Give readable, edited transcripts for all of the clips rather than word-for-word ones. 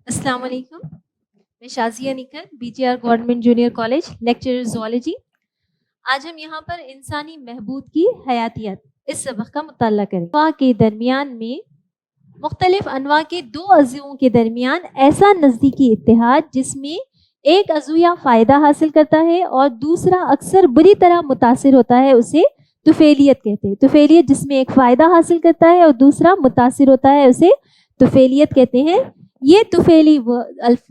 السلام علیکم، میں Shazia Nikhil, BGR government junior college, lecturer zoology. آج ہم یہاں پر انسانی محبود کی حیاتیات اس سبق کا مطالعہ کریں۔ انواع کے درمیان میں مختلف انواع کے دو عضووں کے درمیان ایسا نزدیکی اتحاد جس میں ایک عضو یا فائدہ حاصل کرتا ہے اور دوسرا اکثر بری طرح متاثر ہوتا ہے، اسے طفیلیت کہتے ہیں۔ طفیلیت جس میں ایک فائدہ حاصل کرتا ہے اور دوسرا متاثر ہوتا ہے، اسے طفیلیت کہتے ہیں۔ یہ طفیلی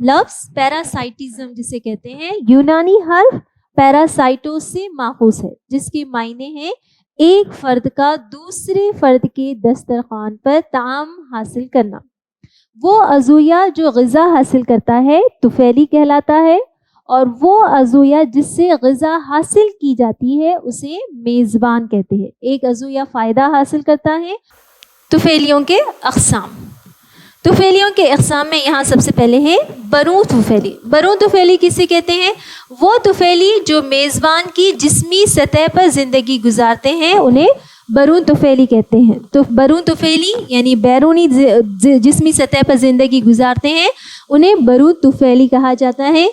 لفظ پیراسائٹزم جسے کہتے ہیں، یونانی حرف پیراسائٹوس سے ماخوذ ہے، جس کے معنی ہیں ایک فرد کا دوسرے فرد کے دسترخوان پر طعام حاصل کرنا۔ وہ عضویہ جو غذا حاصل کرتا ہے طفیلی کہلاتا ہے، اور وہ عضویہ جس سے غذا حاصل کی جاتی ہے اسے میزبان کہتے ہیں۔ ایک عضویہ فائدہ حاصل کرتا ہے۔ طفیلیوں کے اقسام، طفیلیوں کے اقسام میں یہاں سب سے پہلے ہے بروں طفیلی۔ بروں طفیلی کسے کہتے ہیں؟ وہ طفیلی جو میزبان کی جسمی سطح پر زندگی گزارتے ہیں انہیں بروں طفیلی کہتے ہیں۔ تو بروں طفیلی یعنی بیرونی جسمی سطح پر زندگی گزارتے ہیں، انہیں بروں طفیلی کہا جاتا ہے۔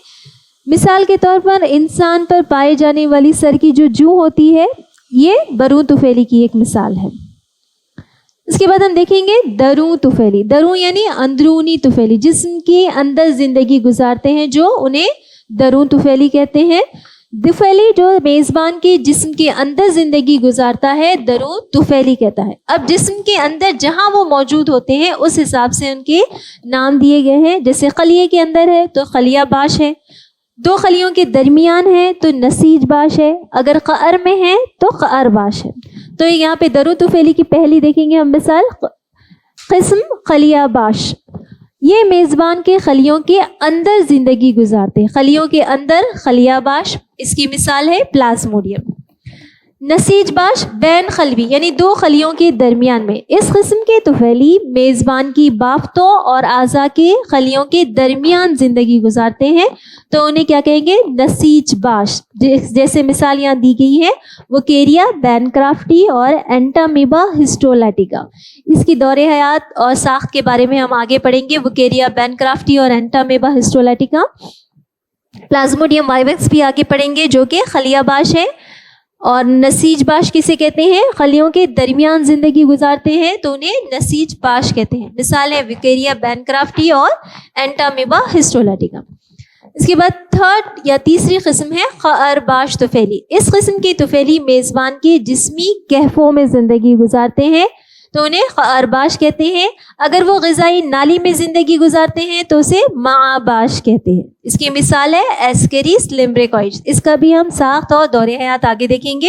مثال کے طور پر انسان پر پائے جانے والی سر کی جو جوں ہوتی ہے، یہ بروں طفیلی کی ایک مثال ہے۔ اس کے بعد ہم دیکھیں گے دروں طفیلی۔ دروں یعنی اندرونی طفیلی، جسم کے اندر زندگی گزارتے ہیں جو انہیں دروں طفیلی کہتے ہیں۔ طفیلی جو میزبان کے جسم کے اندر زندگی گزارتا ہے دروں طفیلی کہتا ہے۔ اب جسم کے اندر جہاں وہ موجود ہوتے ہیں اس حساب سے ان کے نام دیے گئے ہیں، جیسے خلیے کے اندر ہے تو خلیہ باش ہے، دو خلیوں کے درمیان ہے تو نسیج باش ہے، اگر قعر میں ہے تو قعر باش ہے۔ تو یہاں پہ دروں طفیلی کی پہلی دیکھیں گے ہم مثال، قسم خلیہ باش۔ یہ میزبان کے خلیوں کے اندر زندگی گزارتے ہیں، خلیوں کے اندر خلیہ باش، اس کی مثال ہے پلازموڈیم۔ نسیج باش بین خلوی یعنی دو خلیوں کے درمیان میں، اس قسم کے طفیلی میزبان کی بافتوں اور اعضاء کے خلیوں کے درمیان زندگی گزارتے ہیں تو انہیں کیا کہیں گے؟ نسیج باش۔ جیسے مثال یہاں دی گئی ہے وکیریا بینکرافٹی اور اینٹامیبا ہسٹولیٹیکا۔ اس کی دور حیات اور ساخت کے بارے میں ہم آگے پڑھیں گے، وکیریا بینکرافٹی اور اینٹامیبا ہسٹولیٹیکا۔ پلازموڈیم وائویکس بھی آگے پڑھیں گے جو کہ خلیہ باش ہے۔ اور نسیج باش کسے کہتے ہیں؟ خلیوں کے درمیان زندگی گزارتے ہیں تو انہیں نسیج باش کہتے ہیں۔ مثال ہے وکیریا بینکرافٹی اور اینٹامیبا ہسٹولیٹیکا۔ اس کے بعد تھرڈ یا تیسری قسم ہے قعر باش طفیلی۔ اس قسم کی طفیلی میزبان کے جسمی کہفوں میں زندگی گزارتے ہیں تو انہیں قعر باش کہتے ہیں۔ اگر وہ غذائی نالی میں زندگی گزارتے ہیں تو اسے معاباش کہتے ہیں۔ اس کی مثال ہے ایسکیریس لمبریکوئڈ۔ اس کا بھی ہم ساخت اور دور حیات آگے دیکھیں گے۔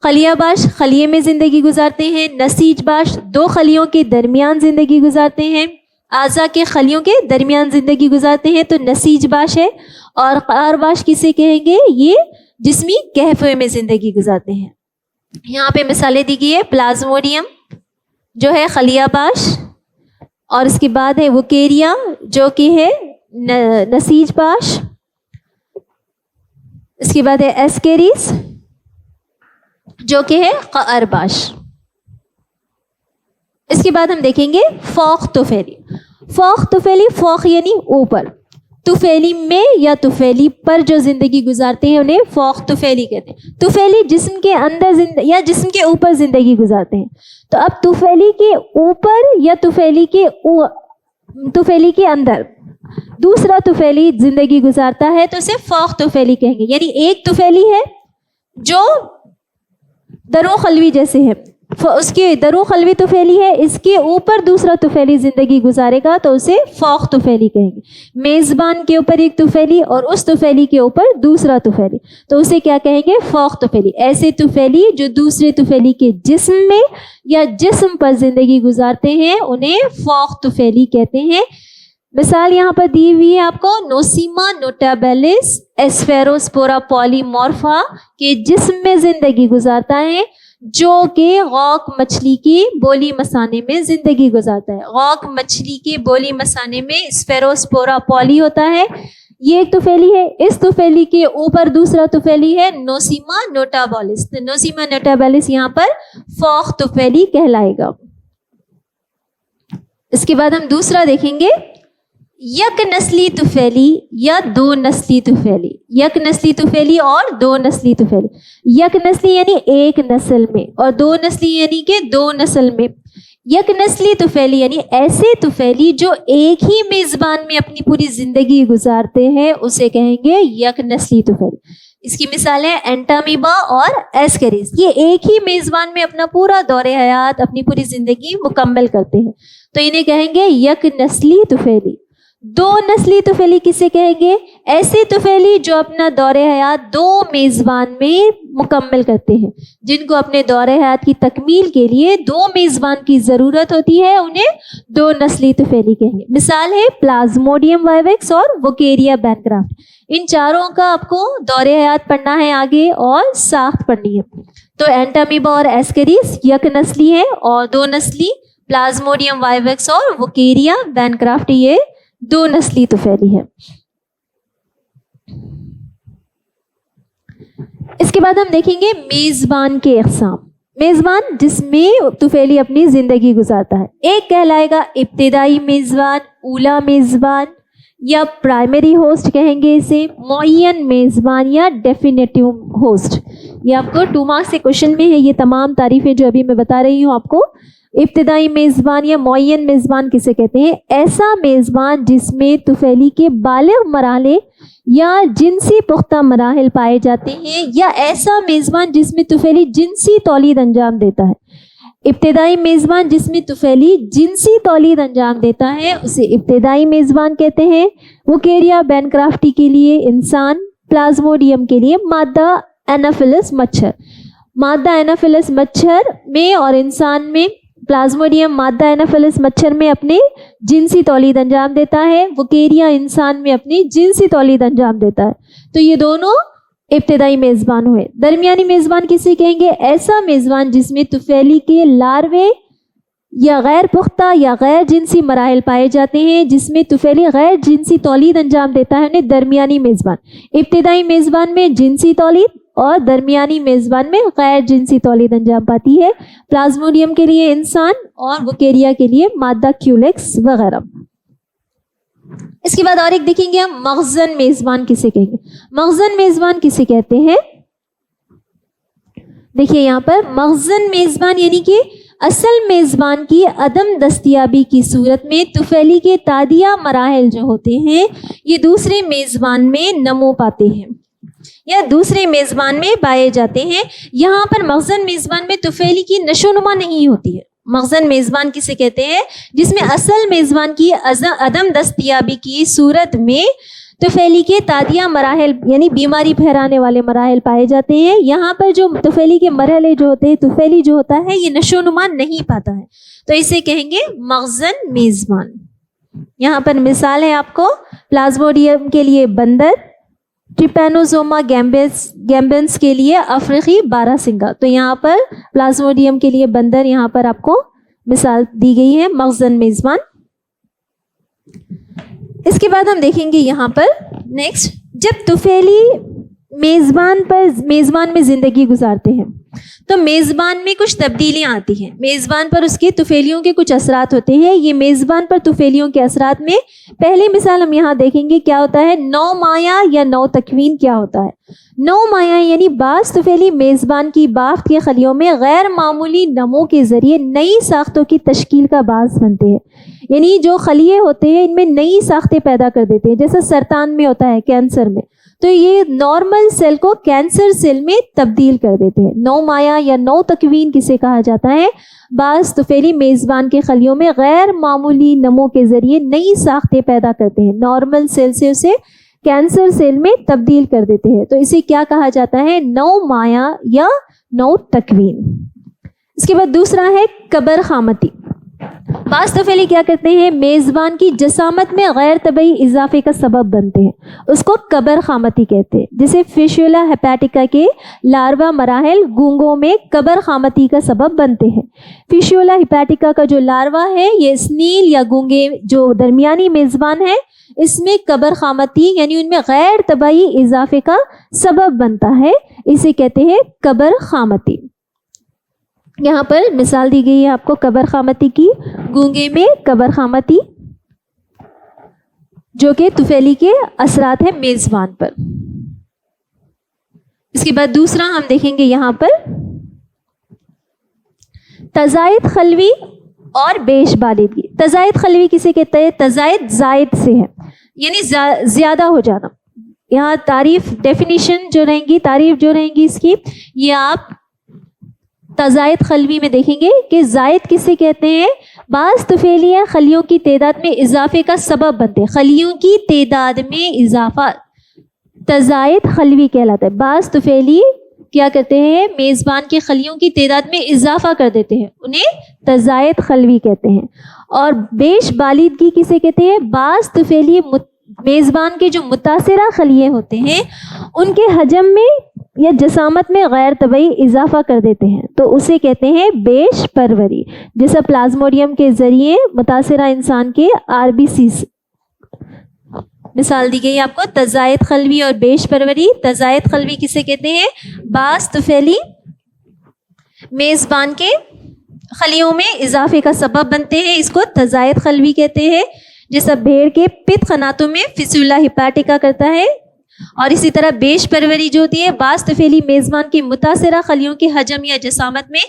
خلیہ باش خلیے میں زندگی گزارتے ہیں، نسیج باش دو خلیوں کے درمیان زندگی گزارتے ہیں، اعضاء کے خلیوں کے درمیان زندگی گزارتے ہیں تو نسیج باش ہے، اور قعر باش کسے کہیں گے؟ یہ جسمی کہفے میں زندگی گزارتے ہیں۔ یہاں پہ مثالیں دی گئی ہے پلازموڈیم جو ہے خلیہ باش، اور اس کے بعد ہے وکیریا جو کہ ہے نسیج باش، اس کے بعد ہے ایسکیریس جو کہ ہے قعر باش۔ اس کے بعد ہم دیکھیں گے فوق طفیلی۔ فوق طفیلی، فوق یعنی اوپر، طفیلی میں یا طفیلی پر جو زندگی گزارتے ہیں انہیں فوق طفیلی کہتے ہیں۔ طفیلی جسم کے اندر یا جسم کے اوپر زندگی گزارتے ہیں، تو اب طفیلی کے اوپر یا طفیلی کے اندر دوسرا طفیلی زندگی گزارتا ہے تو اسے فوق طفیلی کہیں گے۔ یعنی ایک طفیلی ہے جو دروں خلوی جیسے ہے، اس کے دروں خلوی طفیلی ہے، اس کے اوپر دوسرا طفیلی زندگی گزارے گا تو اسے فوق طفیلی کہیں گے۔ میزبان کے اوپر ایک طفیلی اور اس طفیلی کے اوپر دوسرا طفیلی تو اسے کیا کہیں گے؟ فوق طفیلی۔ ایسے طفیلی جو دوسرے طفیلی کے جسم میں یا جسم پر زندگی گزارتے ہیں انہیں فوق طفیلی کہتے ہیں۔ مثال یہاں پر دی ہوئی ہے آپ کو، نوسیما نوٹابیلس ایسفیروسپورا پولیمورفا کے جسم میں زندگی گزارتا ہے جو کہ غوک مچھلی کی بولی مسانے میں زندگی گزارتا ہے۔ غوک مچھلی کی بولی مسانے میں اسفیروسپورا پولی ہوتا ہے، یہ ایک طفیلی ہے۔ اس طفیلی کے اوپر دوسرا طفیلی ہے نوسیما نوٹابیلس، تو نوسیما نوٹابیلس یہاں پر فوق طفیلی کہلائے گا۔ اس کے بعد ہم دوسرا دیکھیں گے یک نسلی طفیلی یا دو نسلی طفیلی. یک نسلی طفیلی اور دو نسلی طفیلی. یک نسلی یعنی ایک نسل میں, اور دو نسلی یعنی کہ دو نسل میں. یک نسلی طفیلی یعنی ایسے طفیلی جو ایک ہی میزبان میں اپنی پوری زندگی گزارتے ہیں, اسے کہیں گے یک نسلی طفیلی. اس کی مثال ہے اینٹامیبا اور ایسکیریس. یہ ایک ہی میزبان میں اپنا پورا دور حیات, اپنی پوری زندگی مکمل کرتے ہیں, تو انہیں کہیں گے یک نسلی طفیلی. دو نسلی طفیلی کسے کہیں گے؟ ایسے طفیلی جو اپنا دور حیات دو میزبان میں مکمل کرتے ہیں, جن کو اپنے دور حیات کی تکمیل کے لیے دو میزبان کی ضرورت ہوتی ہے, انہیں دو نسلی طفیلی کہیں گے. مثال ہے پلازموڈیم وائویکس اور وکیریا بینکرافٹ. ان چاروں کا آپ کو دور حیات پڑھنا ہے آگے, اور ساخت پڑھنی ہے. تو اینٹامیبا اور ایسکیریس یک نسلی ہے, اور دو نسلی پلازموڈیم وائویکس اور وکیریا بینکرافٹ یہ دو نسلی طفیلی ہے. اس کے بعد ہم دیکھیں گے میزبان کے اقسام. میزبان جس میں طفیلی اپنی زندگی گزارتا ہے. ایک کہلائے گا ابتدائی میزبان, اولا میزبان یا پرائمری ہوسٹ کہیں گے اسے, معین میزبان یا ڈیفینیٹیو ہوسٹ. یہ آپ کو 2 مارکس سے کوشچن میں ہے یہ تمام تعریفیں جو ابھی میں بتا رہی ہوں آپ کو. ابتدائی میزبان یا معین میزبان کسے کہتے ہیں؟ ایسا میزبان جس میں طفیلی کے بالغ مراحل یا جنسی پختہ مراحل پائے جاتے ہیں, یا ایسا میزبان جس میں طفیلی جنسی تولید انجام دیتا ہے. ابتدائی میزبان جس میں طفیلی جنسی تولید انجام دیتا ہے اسے ابتدائی میزبان کہتے ہیں. وکیریا بینکرافٹی کے لیے انسان, پلازموڈیم کے لیے مادہ اینافلس مچھر. مادہ اینافلس مچھر میں اور انسان میں پلازموڈیم مادہ اینافلس مچھر میں اپنے جنسی تولید انجام دیتا ہے, وکیریا انسان میں اپنی جنسی تولید انجام دیتا ہے. تو یہ دونوں ابتدائی میزبان ہوئے. درمیانی میزبان کسے کہیں گے؟ ایسا میزبان جس میں طفیلی کے لاروے یا غیر پختہ یا غیر جنسی مراحل پائے جاتے ہیں, جس میں طفیلی غیر جنسی تولید انجام دیتا ہے, انہیں درمیانی میزبان. ابتدائی میزبان میں جنسی تولید اور درمیانی میزبان میں غیر جنسی تولید انجام پاتی ہے. پلازموڈیم کے لیے انسان اور وکیریا کے لیے مادہ کیولیکس وغیرہ. اس کے بعد اور ایک دیکھیں گے ہم, مخزن میزبان کسے کہیں گے؟ مخزن میزبان کسے کہتے ہیں؟ دیکھیے یہاں پر مخزن میزبان یعنی کہ اصل میزبان کی عدم دستیابی کی صورت میں طفیلی کے تادیہ مراحل جو ہوتے ہیں یہ دوسرے میزبان میں نمو پاتے ہیں یا دوسرے میزبان میں پائے جاتے ہیں. یہاں پر مخزن میزبان میں طفیلی کی نشو نما نہیں ہوتی ہے. مخزن میزبان کسے کہتے ہیں؟ جس میں اصل میزبان کی عدم دستیابی کی صورت میں طفیلی کے تادیہ مراحل یعنی بیماری پھیلانے والے مراحل پائے جاتے ہیں. یہاں پر جو طفیلی کے مرحلے جو ہوتے ہیں, طفیلی جو ہوتا ہے یہ نشو نما نہیں پاتا ہے, تو اسے کہیں گے مخزن میزبان. یہاں پر مثال ہے آپ کو, پلازموڈیم کے لیے بندر, ٹریپینوزوما گیمبنس کے لیے افریقی بارہ سنگا. تو یہاں پر پلازموڈیم کے لیے بندر یہاں پر آپ کو مثال دی گئی ہے مخزن میزبان. اس کے بعد ہم دیکھیں گے یہاں پر نیکسٹ, جب طفیلی میزبان میں زندگی گزارتے ہیں تو میزبان میں کچھ تبدیلیاں آتی ہیں. میزبان پر اس کے طفیلیوں کے کچھ اثرات ہوتے ہیں. یہ میزبان پر طفیلیوں کے اثرات میں پہلی مثال ہم یہاں دیکھیں گے کیا ہوتا ہے, نو مایا یا نو تکوین کیا ہوتا ہے. نو مایا یعنی بعض طفیلی میزبان کی بافت کے خلیوں میں غیر معمولی نمو کے ذریعے نئی ساختوں کی تشکیل کا باعث بنتے ہیں. یعنی جو خلیے ہوتے ہیں ان میں نئی ساختیں پیدا کر دیتے ہیں, جیسے سرطان میں ہوتا ہے, کینسر میں, تو یہ نارمل سیل کو کینسر سیل میں تبدیل کر دیتے ہیں. نو مایا یا نو تکوین کسے کہا جاتا ہے؟ بعض طفیلی میزبان کے خلیوں میں غیر معمولی نمو کے ذریعے نئی ساختیں پیدا کرتے ہیں, نارمل سیل سے اسے کینسر سیل میں تبدیل کر دیتے ہیں. تو اسے کیا کہا جاتا ہے؟ نو مایا یا نو تکوین. اس کے بعد دوسرا ہے قبر خامتی. بعض طفیلی کیا کرتے ہیں, میزبان کی جسامت میں غیر طبعی اضافے کا سبب بنتے ہیں, اس کو قبر خامتی کہتے ہیں. جیسے فیشولا ہیپاٹیکا کے لاروا مراحل گونگوں میں قبر خامتی کا سبب بنتے ہیں. فیشولا ہیپاٹیکا کا جو لاروا ہے یہ سنیل یا گونگے جو درمیانی میزبان ہے اس میں قبر خامتی یعنی ان میں غیر طبعی اضافے کا سبب بنتا ہے, اسے کہتے ہیں قبر خامتی. یہاں پر مثال دی گئی ہے آپ کو قبر خامتی کی, گونگے میں قبر خامتی. جو کہ طفیلی کے اثرات ہیں میزبان پر. اس کے بعد دوسرا ہم دیکھیں گے یہاں پر تزائد خلوی اور بیش بالغی. تزائد خلوی کسے کہتے ہیں؟ تزائد زائد سے ہے، یعنی زیادہ ہو جانا. یہاں تعریف ڈیفینیشن جو رہیں گی، تعریف جو رہیں گی اس کی، یہ آپ تزائد خلوی میں دیکھیں گے کہ زائد کسے کہتے ہیں؟ بعض طفیلیاں خلیوں کی تعداد میں اضافے کا سبب بنتے ہیں. خلیوں کی تعداد میں اضافہ تزائد خلوی کہلاتا ہے. بعض طفیلی کیا کرتے ہیں؟ میزبان کے خلیوں کی تعداد میں اضافہ کر دیتے ہیں، انہیں تزائد خلوی کہتے ہیں. اور بیش بالغی کسے کہتے ہیں؟ بعض طفیلی میزبان کے جو متاثرہ خلیے ہوتے ہیں ان کے حجم میں یا جسامت میں غیر طبعی اضافہ کر دیتے ہیں، تو اسے کہتے ہیں بیش پروری. جیسا پلازموڈیم کے ذریعے متاثرہ انسان کے RBCs مثال دی گئی آپ کو. تزائد خلوی اور بیش پروری. تزائد خلوی کسے کہتے ہیں؟ بعض طفیلی میزبان کے خلیوں میں اضافے کا سبب بنتے ہیں، اس کو تزائد خلوی کہتے ہیں. جیسا بھیڑ کے پت خناتوں میں فسیولا ہیپاٹیکا کرتا ہے. اور اسی طرح بیش پروری جو ہوتی ہے، بعض طفیلی میزبان کی متاثرہ خلیوں کے حجم یا جسامت میں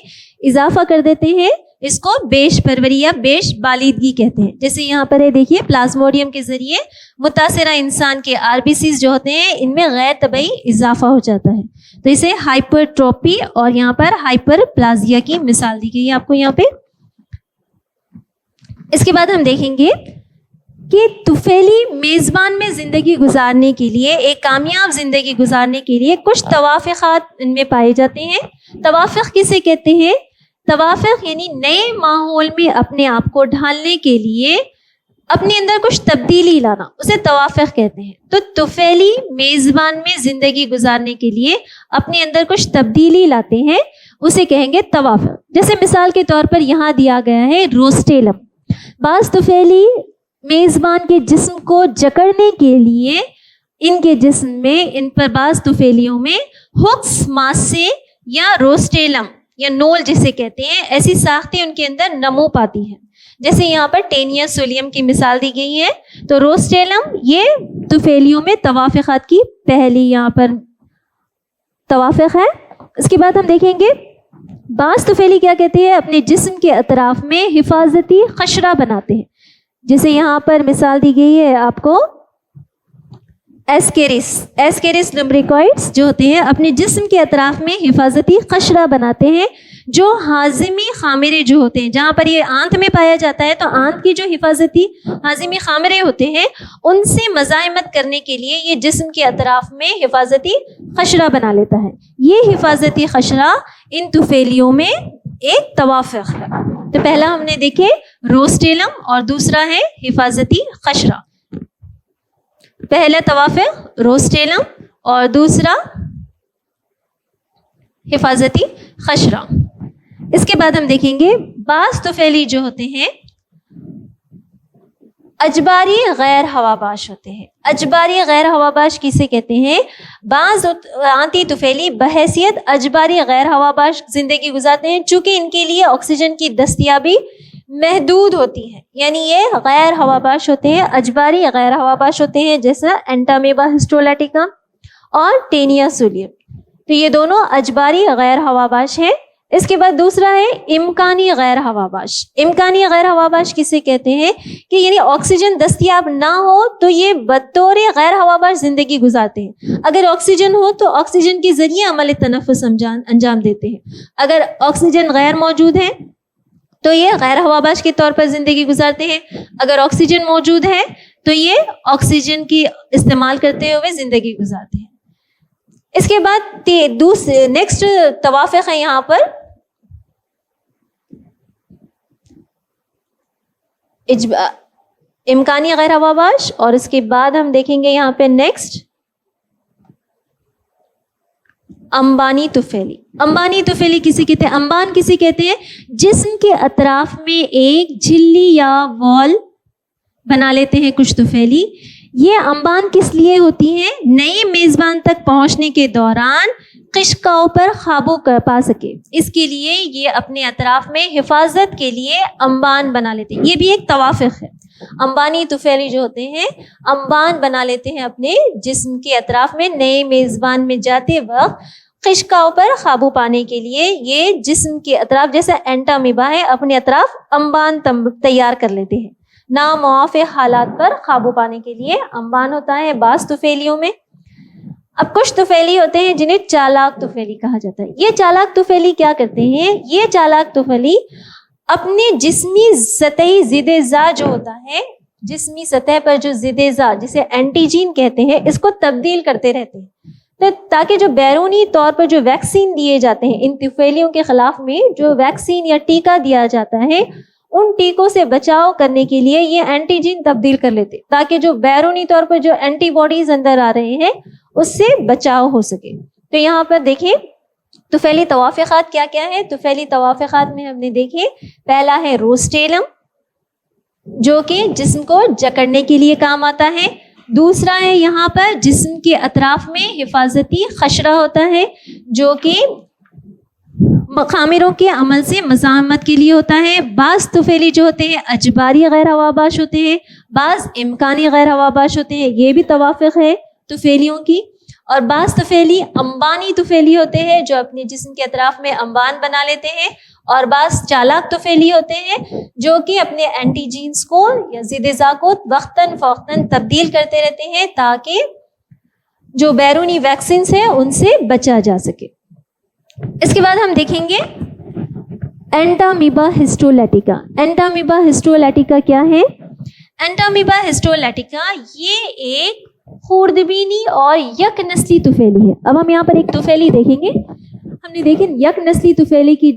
اضافہ کر دیتے ہیں، اس کو بیش پروری یا بیش بالغی کہتے ہیں. جیسے یہاں پر ہے دیکھیے، پلازموڈیم کے ذریعے متاثرہ انسان کے RBCs جو ہوتے ہیں ان میں غیر طبعی اضافہ ہو جاتا ہے، تو اسے ہائپرٹروپی اور یہاں پر ہائپر پلازیا کی مثال دی گئی ہے آپ کو یہاں پہ. اس کے بعد ہم دیکھیں گے کہ طفیلی میزبان میں زندگی گزارنے کے لیے، ایک کامیاب زندگی گزارنے کے لیے کچھ توافقات ان میں پائے جاتے ہیں. توافق کسے کہتے ہیں؟ توافق یعنی نئے ماحول میں اپنے آپ کو ڈھالنے کے لیے اپنے اندر کچھ تبدیلی لانا، اسے توافق کہتے ہیں. تو طفیلی میزبان میں زندگی گزارنے کے لیے اپنے اندر کچھ تبدیلی لاتے ہیں، اسے کہیں گے توافق. جیسے مثال کے طور پر یہاں دیا گیا ہے روسٹیلم. بعض طفیلی میزبان کے جسم کو جکڑنے کے لیے ان کے جسم میں، ان پر بعض طفیلیوں میں ہکس ماسے یا روسٹیلم یا نول جسے کہتے ہیں، ایسی ساختیں ان کے اندر نمو پاتی ہیں. جیسے یہاں پر ٹینیا سولیم کی مثال دی گئی ہے. تو روسٹیلم یہ طفیلیوں میں توافقات کی پہلی یہاں پر توافق ہے. اس کے بعد ہم دیکھیں گے بعض طفیلی کیا کہتے ہیں؟ اپنے جسم کے اطراف میں حفاظتی قشرہ بناتے ہیں. جیسے یہاں پر مثال دی گئی ہے آپ کو ایسکیرس لمبریکوئڈس جو ہوتے ہیں اپنے جسم کے اطراف میں حفاظتی قشرہ بناتے ہیں، جو ہاضمی خامرے جو ہوتے ہیں، جہاں پر یہ آنت میں پایا جاتا ہے تو آنت کی جو حفاظتی ہاضمی خامرے ہوتے ہیں ان سے مزاحمت کرنے کے لیے یہ جسم کے اطراف میں حفاظتی قشرہ بنا لیتا ہے. یہ حفاظتی قشرہ ان طفیلیوں میں ایک توافق ہے. تو پہلا ہم نے دیکھے روسٹیلم اور دوسرا ہے حفاظتی قشرہ. پہلا توافق روسٹیلم اور دوسرا حفاظتی قشرہ. اس کے بعد ہم دیکھیں گے بعض طفیلی جو ہوتے ہیں اجباری غیر ہواباش ہوتے ہیں. اجباری غیر ہواباش کسے کہتے ہیں؟ بعض آنتی طفیلی بحیثیت اجباری غیر ہواباش زندگی گزارتے ہیں چونکہ ان کے لیے آکسیجن کی دستیابی محدود ہوتی ہے، یعنی یہ غیر ہواباش ہوتے ہیں، اجباری غیر ہواباش ہوتے ہیں، جیسا اینٹامیبا ہسٹولیٹیکا اور ٹینیا سولیم. تو یہ دونوں اجباری غیر ہواباش ہیں. اس کے بعد دوسرا ہے امکانی غیر ہواباش. امکانی غیر ہواباش کسے کہتے ہیں؟ کہ یعنی آکسیجن دستیاب نہ ہو تو یہ بطور غیر ہواباش زندگی گزارتے ہیں. اگر آکسیجن ہو تو آکسیجن کے ذریعے عمل تنفس انجام دیتے ہیں. اگر آکسیجن غیر موجود ہے تو یہ غیر ہواباش کے طور پر زندگی گزارتے ہیں. اگر آکسیجن موجود ہے تو یہ آکسیجن کی استعمال کرتے ہوئے زندگی گزارتے ہیں. اس کے بعد نیکسٹ توافق ہے یہاں پر امکانی غیر ہواباش، اور اس کے بعد ہم دیکھیں گے یہاں پہ نیکسٹ امبانی طفیلی. امبانی طفیلی کسی کہتے ہیں؟ امبان کسی کہتے ہیں؟ جسم کے اطراف میں ایک جھلی یا وال بنا لیتے ہیں کچھ طفیلی. یہ امبان کس لیے ہوتی ہیں؟ نئے میزبان تک پہنچنے کے دوران خشکاؤں پر قابو پا سکے، اس کے لیے یہ اپنے اطراف میں حفاظت کے لیے انبان بنا لیتے ہیں۔ یہ بھی ایک توافق ہے، انبانی طفیلی جو ہوتے ہیں انبان بنا لیتے ہیں اپنے جسم کے اطراف میں، نئے میزبان میں جاتے وقت خشکاؤں پر قابو پانے کے لیے یہ جسم کے اطراف جیسا اینٹامیبا ہے اپنے اطراف انبان تیار کر لیتے ہیں۔ ناموافق حالات پر قابو پانے کے لیے انبان ہوتا ہے بعض طفیلیوں میں۔ اب کچھ طفیلی ہوتے ہیں جنہیں چالاک طفیلی کہا جاتا ہے۔ یہ چالاک طفیلی کیا کرتے ہیں؟ یہ چالاک طفیلی اپنے جسمی سطحی ضد ذا جو ہوتا ہے، جسمی سطح پر جو ضد ذا جسے اینٹیجین کہتے ہیں، اس کو تبدیل کرتے رہتے ہیں تاکہ جو بیرونی طور پر جو ویکسین دیے جاتے ہیں ان طفیلیوں کے خلاف میں جو ویکسین یا ٹیکہ دیا جاتا ہے، ان ٹیکوں سے بچاؤ کرنے کے لیے یہ اینٹیجین تبدیل کر لیتے تاکہ جو بیرونی طور پر جو اینٹی باڈیز اندر آ رہے ہیں اس سے بچاؤ ہو سکے۔ تو یہاں پر دیکھیں طفیلی توافقات کیا کیا ہے۔ طفیلی توافقات میں ہم نے دیکھے، پہلا ہے روسٹیلم جو کہ جسم کو جکڑنے کے لیے کام آتا ہے۔ دوسرا ہے یہاں پر جسم کے اطراف میں حفاظتی خشرہ ہوتا ہے جو کہ خامروں کے عمل سے مزاحمت کے لیے ہوتا ہے۔ بعض طفیلی جو ہوتے ہیں اجباری غیر ہواباش ہوتے ہیں، بعض امکانی غیر ہواباش ہوتے ہیں، یہ بھی توافق ہے طفیلیوں کی۔ اور بعض طفیلی انبانی طفیلی ہوتے ہیں جو اپنے جسم کے اطراف میں انبان بنا لیتے ہیں، اور بعض چالاک طفیلی ہوتے ہیں جو کہ اپنے اینٹیجینز کو یا ضد ذا کو وقتاً فوقتاً تبدیل کرتے رہتے ہیں تاکہ جو بیرونی ویکسینز ہیں ان سے بچا جا سکے۔ اس کے بعد ہم دیکھیں گے اینٹامیبا ہسٹولیٹیکا۔ اینٹامیبا ہسٹولیٹیکا کیا ہے؟ اینٹامیبا ہسٹولیٹیکا یہ ایک خوردبینی اور یک نسلی طفیلی ہے۔ اب ہم یہاں پر ایک طفیلی دیکھیں گے۔ ہم نے دیکھیں یک نسلی طفیلی کی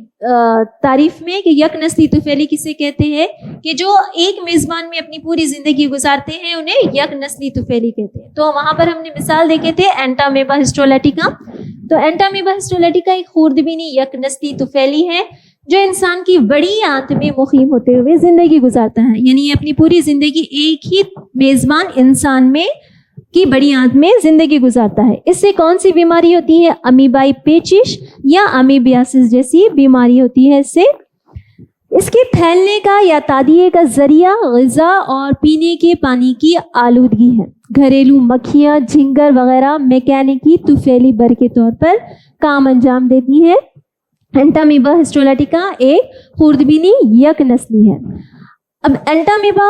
تعریف میں کہ یک نسلی طفیلی کسے کہتے ہیں کہ جو ایک میزبان میں اپنی پوری زندگی گزارتے ہیں انہیں یک نسلی طفیلی کہتے ہیں۔ تو وہاں پر ہم نے مثال دیکھے تھے اینٹامیبا ہسٹولیٹیکا۔ تو اینٹامیبا ہسٹولیٹیکا ایک خوردبینی یک نسلی طفیلی ہے جو انسان کی بڑی آنت میں مقیم ہوتے ہوئے زندگی گزارتا ہے، یعنی اپنی پوری زندگی ایک ہی میزبان انسان میں کی بڑی آنت میں زندگی گزارتا ہے۔ اس سے کون سی بیماری ہوتی ہے؟ امیبائی پیچش یا امیبیاسس جیسی بیماری ہوتی ہے۔ اس کے پھیلنے کا یا تعدیے کا ذریعہ غذا اور پینے کے پانی کی آلودگی ہے۔ گھریلو مکھیاں، جھنگر وغیرہ میکینکی طفیلی بر کے طور پر کام انجام دیتی ہیں۔ اینٹامیبا ہسٹولیٹیکا ایک خوردبینی یک نسلی ہے۔ اب اینٹامیبا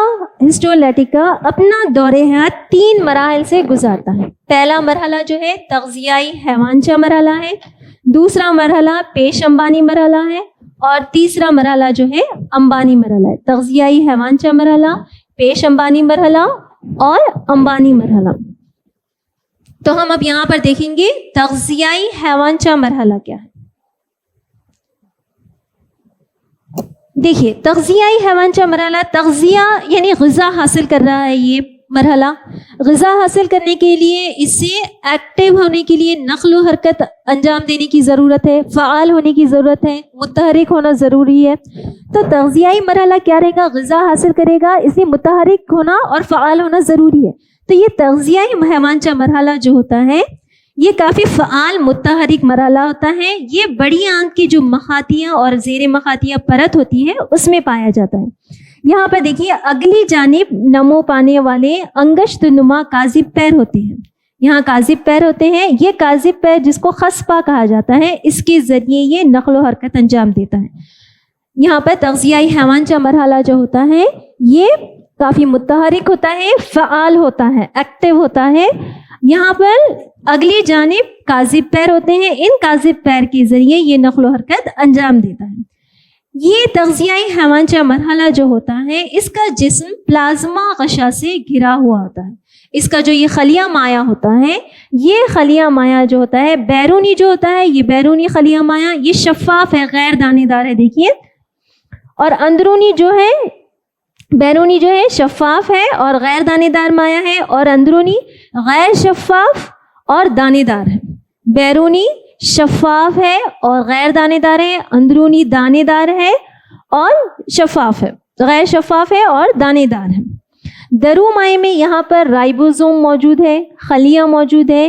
ہسٹولیٹیکا اپنا دور حیات 3 مراحل سے گزارتا ہے۔ پہلا مرحلہ جو ہے تغذیائی حیوانچہ مرحلہ ہے، دوسرا مرحلہ پیش انبانی مرحلہ ہے، اور تیسرا مرحلہ جو ہے انبانی مرحلہ ہے۔ تغذیائی حیوانچہ مرحلہ، پیش انبانی مرحلہ اور انبانی مرحلہ۔ تو ہم اب یہاں پر دیکھیں گے تغذیائی حیوانچہ مرحلہ کیا ہے۔ دیکھیے تغذیائی حیوانچہ مرحلہ، تغذیہ یعنی غذا حاصل کر رہا ہے یہ مرحلہ۔ غذا حاصل کرنے کے لیے اس سے ایکٹیو ہونے کے لیے نقل و حرکت انجام دینے کی ضرورت ہے، فعال ہونے کی ضرورت ہے، متحرک ہونا ضروری ہے۔ تو تغذیائی مرحلہ کیا رہے گا؟ غذا حاصل کرے گا، اس لیے متحرک ہونا اور فعال ہونا ضروری ہے۔ تو یہ تغذیائی حیوانچہ مرحلہ جو ہوتا ہے یہ کافی فعال متحرک مرحلہ ہوتا ہے۔ یہ بڑی آنت کی جو مخاطیاں اور زیر مخاطیہ پرت ہوتی ہے اس میں پایا جاتا ہے۔ یہاں پر دیکھیے اگلی جانب نمو پانے والے انگشت نما کاذب پیر ہوتے ہیں۔ یہاں کاذب پیر ہوتے ہیں، یہ کاذب پیر جس کو خصپہ کہا جاتا ہے، اس کے ذریعے یہ نقل و حرکت انجام دیتا ہے۔ یہاں پر تغذیائی حیوانچہ مرحلہ جو ہوتا ہے یہ کافی متحرک ہوتا ہے، فعال ہوتا ہے، ایکٹیو ہوتا ہے۔ یہاں پر اگلی جانب کاذب پیر ہوتے ہیں، ان کاذب پیر کے ذریعے یہ نقل و حرکت انجام دیتا ہے۔ یہ تغذیائی حیوانچہ مرحلہ جو ہوتا ہے اس کا جسم پلازما غشا سے گھرا ہوا ہوتا ہے۔ اس کا جو یہ خلیہ مایع ہوتا ہے، یہ خلیہ مایع جو ہوتا ہے بیرونی جو ہوتا ہے، یہ بیرونی خلیہ مایع یہ شفاف ہے، غیر دانے دار ہے، دیکھیے، اور اندرونی جو ہے بیرونی جو ہے شفاف ہے اور غیر دانے دار مایع ہے، اور اندرونی غیر شفاف اور دانے دار ہے۔ بیرونی شفاف ہے اور غیر دانے دار ہے، اندرونی دانے دار ہے اور شفاف ہے، غیر شفاف ہے اور دانے دار ہے۔ درو مائع میں یہاں پر رائبوزوم موجود ہے، خلیہ موجود ہے،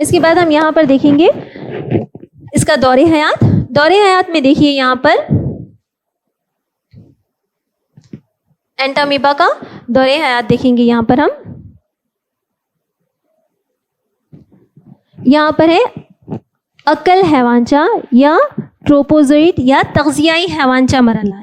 اس کے بعد ہم یہاں پر دیکھیں گے اس کا دور حیات. دور حیات میں دیکھیے یہاں پر اینٹامیبا کا دور حیات دیکھیں گے. یہاں پر ہم یہاں پر ہے عقل حیوانچہ یا ٹروپوزوئٹ یا تغذیائی حیوانچہ مرحلہ.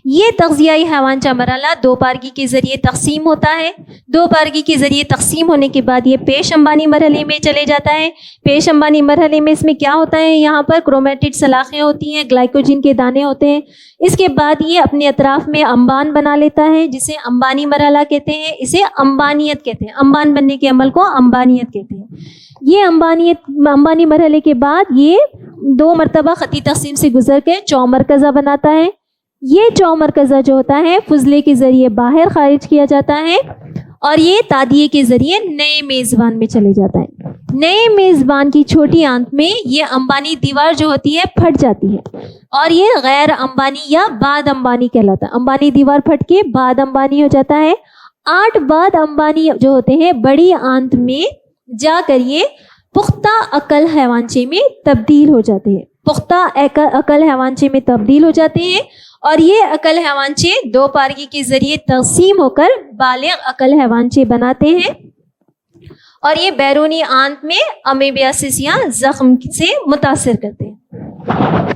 یہ تغذیائی حیوانچہ مرحلہ دو پارگی کے ذریعے تقسیم ہوتا ہے. دو پارگی کے ذریعے تقسیم ہونے کے بعد یہ پیش انبانی مرحلے میں چلے جاتا ہے. پیش انبانی مرحلے میں اس میں کیا ہوتا ہے؟ یہاں پر کرومیٹڈ سلاخیں ہوتی ہیں, گلائکوجن کے دانے ہوتے ہیں. اس کے بعد یہ اپنے اطراف میں انبان بنا لیتا ہے جسے انبانی مرحلہ کہتے ہیں. اسے انبانیت کہتے ہیں. انبان بننے کے عمل کو انبانیت کہتے ہیں. یہ انبانی مرحلے کے بعد یہ دو مرتبہ خطی تقسیم سے گزر کے چومرکزہ بناتا ہے. یہ چومرکزہ جو ہوتا ہے فضلے کے ذریعے باہر خارج کیا جاتا ہے اور یہ تادیے کے ذریعے نئے میزبان میں چلے جاتا ہے. نئے میزبان کی چھوٹی آنت میں یہ انبانی دیوار جو ہوتی ہے پھٹ جاتی ہے اور یہ غیر انبانی یا بعد انبانی کہلاتا ہے. انبانی دیوار پھٹ کے بعد انبانی ہو جاتا ہے. 8 بعد انبانی جو ہوتے ہیں بڑی آنت میں جا کر یہ پختہ عقل حیوانچے میں تبدیل ہو جاتے ہیں. پختہ عقل حیوانچے میں تبدیل ہو جاتے ہیں اور یہ عقل حیوانچے دو پارگی کے ذریعے تقسیم ہو کر بالغ عقل حیوانچے بناتے ہیں اور یہ بیرونی آنت میں امیبیاسس یا زخم سے متاثر کرتے ہیں.